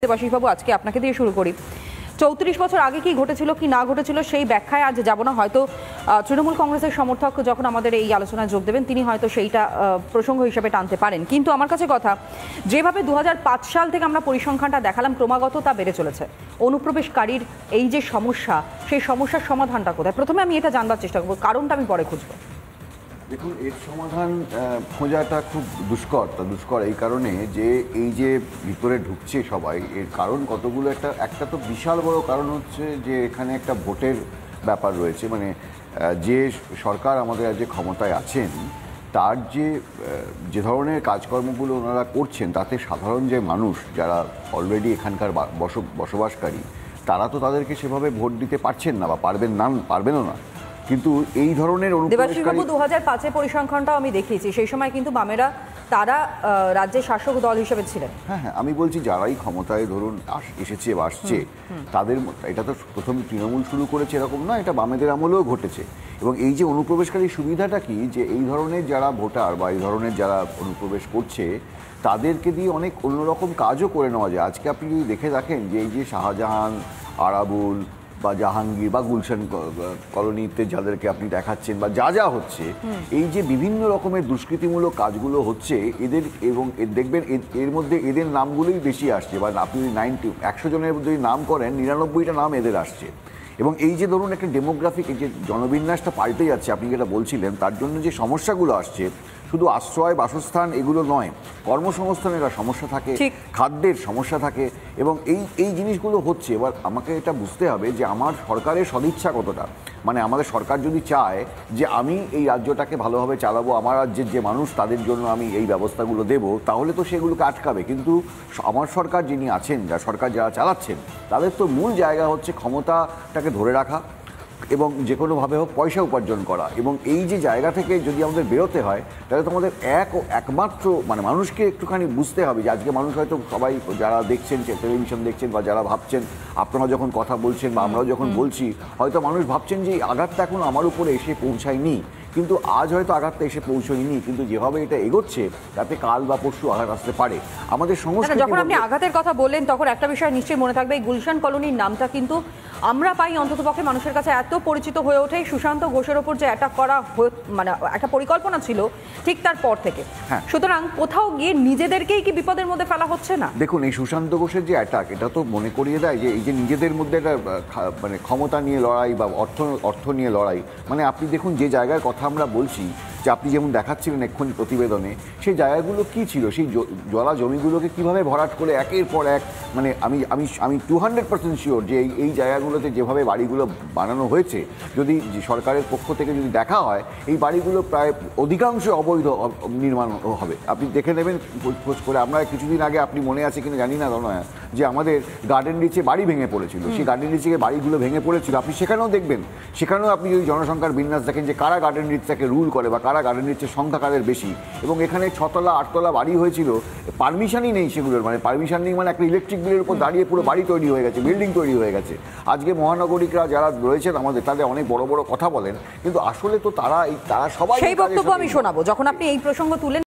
দেবাশিসবাবু, আজকে আপনাকে দিয়ে শুরু করি। ৩৪ বছর আগে কি ঘটেছিল কি না ঘটেছিল সেই ব্যাখ্যায় আজ যাব না। হয়তো তৃণমূল কংগ্রেসের সমর্থক যখন আমাদের এই আলোচনায় যোগ দেবেন তিনি হয়তো সেইটা প্রসঙ্গ হিসেবে টানতে পারেন। কিন্তু আমার কাছে কথা, যেভাবে ২০০৫ সাল থেকে আমরা পরিসংখ্যানটা দেখালাম ক্রমাগত তা বেড়ে চলেছে। অনুপ্রবেশকারীর এই যে সমস্যা, সেই সমস্যার সমাধানটা কোথায়? প্রথমে আমি এটা জানবার চেষ্টা করবো, কারণটা আমি পরে খুঁজবো। দেখুন, এর সমাধান খোঁজাটা খুব দুষ্কর এই কারণে যে এই যে ভিতরে ঢুকছে সবাই, এর কারণ কতগুলো। একটা তো বিশাল বড় কারণ হচ্ছে যে এখানে একটা ভোটের ব্যাপার রয়েছে। মানে যে সরকার আমাদের আজ যে ক্ষমতায় আছেন তার যে ধরনের কাজকর্মগুলো ওনারা করছেন তাতে সাধারণ যে মানুষ যারা অলরেডি এখানকার বসবাসকারী তারা তো তাদেরকে সেভাবে ভোট দিতে পারছেন না বা পারবেনও না। কিন্তু এই ধরনের দেবাশিসবাবু, ২০০৫-এর পরিসংখ্যানটাও আমি দেখিয়েছি, সেই সময় কিন্তু বামেরা তারা রাজ্যের শাসক দল হিসেবে ছিলেন। হ্যাঁ, আমি বলছি যারাই ক্ষমতায় ধরুন এসেছে বা আসছে তাদের, এটা তো প্রথম তৃণমূল শুরু করেছে এরকম না, এটা বামেদের আমলেও ঘটেছে। এবং এই যে অনুপ্রবেশকারী সুবিধাটা কি, যে এই ধরনের যারা ভোটার বা এই ধরনের যারা অনুপ্রবেশ করছে তাদেরকে দিয়ে অনেক অন্যরকম কাজও করে নেওয়া যায়। আজকে আপনি যদি দেখে রাখেন যে এই যে শাহজাহান, আরাবুল বা জাহাঙ্গীর বা গুলশান কলোনিতে যাদেরকে আপনি দেখাচ্ছেন বা যা হচ্ছে, এই যে বিভিন্ন রকমের দুষ্কৃতিমূলক কাজগুলো হচ্ছে এদের, এবং দেখবেন এর মধ্যে এদের নামগুলোই বেশি আসছে। বা আপনি যদি 100 জনের যদি নাম করেন 99টা নাম এদের আসছে। এবং এই যে ধরুন একটা ডেমোগ্রাফিক, এই যে জনবিন্যাসটা পাল্টে যাচ্ছে আপনি যেটা বলছিলেন, তার জন্য যে সমস্যাগুলো আসছে শুধু আশ্রয় বাসস্থান এগুলো নয়, কর্মসংস্থানের সমস্যা থাকে, খাদ্যের সমস্যা থাকে, এবং এই জিনিসগুলো হচ্ছে। এবার আমাকে এটা বুঝতে হবে যে আমার সরকারের সদিচ্ছা কতটা। মানে আমাদের সরকার যদি চায় যে আমি এই রাজ্যটাকে ভালোভাবে চালাবো, আমার রাজ্যের যে মানুষ তাদের জন্য আমি এই ব্যবস্থাগুলো দেব, তাহলে তো সেগুলোকে আটকাবে। কিন্তু আমার সরকার যিনি আছেন, সরকার যারা চালাচ্ছেন, তাদের তো মূল জায়গা হচ্ছে ক্ষমতাটাকে ধরে রাখা এবং যে কোনোভাবে হোক পয়সা উপার্জন করা। এবং এই যে জায়গা থেকে যদি আমাদের বেরোতে হয় তাহলে তো আমাদের একমাত্র মানে মানুষকে একটুখানি বুঝতে হবে যে আজকে মানুষ হয়তো সবাই যারা দেখছেন, টেলিভিশন দেখছেন বা যারা ভাবছেন, আপনারা যখন কথা বলছেন বা আমরাও যখন বলছি, হয়তো মানুষ ভাবছেন যে এই আঘাতটা এখন আমার উপরে এসে পৌঁছায়নি। কিন্তু আজ হয়তো আঘাতটা এসে পৌঁছয়নি, কিন্তু যেভাবে এটা এগোচ্ছে তাতে কাল বা পরশু আঘাত আসতে পারে। আমাদের সংস্কৃতি, যখন আপনি আঘাতের কথা বললেন তখন একটা বিষয় নিশ্চয়ই মনে থাকবে, এই গুলশান কলোনির নামটা কিন্তু আমরা পাই অন্ততপক্ষে মানুষের কাছে এত পরিচিত হয়ে ওঠে সুশান্ত ঘোষের ওপর যে অ্যাটাক করা মানে একটা পরিকল্পনা ছিল ঠিক তার পর থেকে। সুতরাং কোথাও গিয়ে নিজেদেরকেই কি বিপদের মধ্যে ফেলা হচ্ছে না? দেখুন, এই সুশান্ত ঘোষের যে অ্যাটাক, এটা তো মনে করিয়ে দেয় যে এই যে নিজেদের মধ্যে একটা মানে ক্ষমতা নিয়ে লড়াই বা অর্থ নিয়ে লড়াই। মানে আপনি দেখুন যে জায়গার কথা আমরা বলছি, যে আপনি যেমন দেখাচ্ছিলেন এক্ষুনি প্রতিবেদনে, সেই জায়গাগুলো কি ছিল, সেই জলা জমিগুলোকে কিভাবে ভরাট করে একের পর এক, মানে আমি 200% শিওর যে এই জায়গাগুলোতে যেভাবে বাড়িগুলো বানানো হয়েছে, যদি সরকারের পক্ষ থেকে যদি দেখা হয়, এই বাড়িগুলো প্রায় অধিকাংশ অবৈধ নির্মাণ হবে। আপনি দেখে নেবেন খোঁজ করে। আমরা কিছুদিন আগে, আপনি মনে আছে কিনা জানি না নয়, যে আমাদের গার্ডেন রিচে বাড়ি ভেঙে পড়েছিল, সেই গার্ডেন রিচে বাড়িগুলো ভেঙে পড়েছিল। আপনি সেখানেও দেখবেন, সেখানেও আপনি যদি জনসংখ্যার বিন্যাস দেখেন যে কারা গার্ডেন রিচটাকে রুল করে বা কারা গার্ডেন রিচের সংখ্যা কাদের বেশি। এবং এখানে 6তলা 8তলা বাড়ি হয়েছিল, পারমিশনই নেই সেগুলোর। মানে পারমিশন নেই, মানে একটা ইলেকট্রিক বিলের উপর দাঁড়িয়ে পুরো বাড়ি তৈরি হয়ে গেছে, বিল্ডিং তৈরি হয়ে গেছে। আজকে মহানগরিকরা যারা রয়েছেন আমাদের, তাদের অনেক বড় বড় কথা বলেন, কিন্তু আসলে তো তারা সবাই, সেই বক্তব্য আমি শোনাবো যখন আপনি এই প্রসঙ্গ তুলেন।